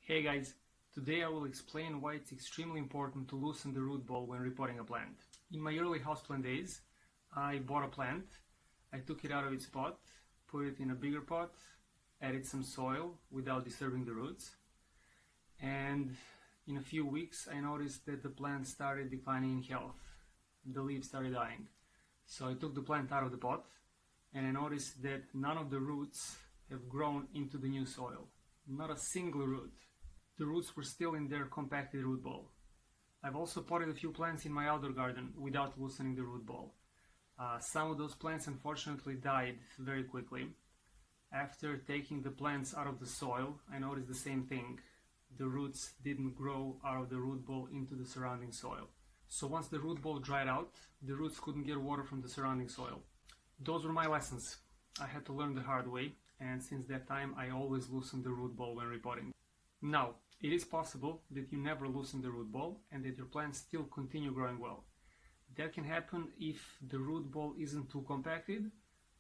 Hey guys, today I will explain why it's extremely important to loosen the root ball when repotting a plant. In my early houseplant days, I bought a plant, I took it out of its pot, put it in a bigger pot, added some soil without disturbing the roots, and in a few weeks I noticed that the plant started declining in health. The leaves started dying. So I took the plant out of the pot and I noticed that none of the roots have grown into the new soil. Not a single root. The roots were still in their compacted root ball. I've also potted a few plants in my outdoor garden without loosening the root ball. Some of those plants unfortunately died very quickly. After taking the plants out of the soil, I noticed the same thing. The roots didn't grow out of the root ball into the surrounding soil. So once the root ball dried out, the roots couldn't get water from the surrounding soil. Those were my lessons. I had to learn the hard way, and since that time I always loosen the root ball when repotting. Now, it is possible that you never loosen the root ball and that your plants still continue growing well. That can happen if the root ball isn't too compacted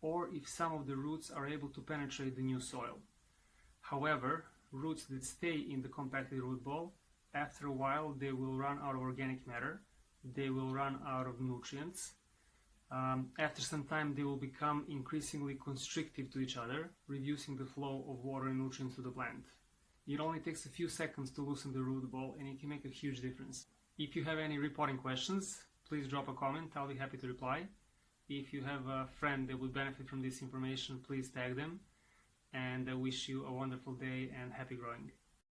or if some of the roots are able to penetrate the new soil. However, roots that stay in the compacted root ball, after a while they will run out of organic matter, they will run out of nutrients. After some time they will become increasingly constrictive to each other, reducing the flow of water and nutrients to the plant. It only takes a few seconds to loosen the root ball and it can make a huge difference. If you have any repotting questions, please drop a comment, I'll be happy to reply. If you have a friend that would benefit from this information, please tag them. And I wish you a wonderful day and happy growing.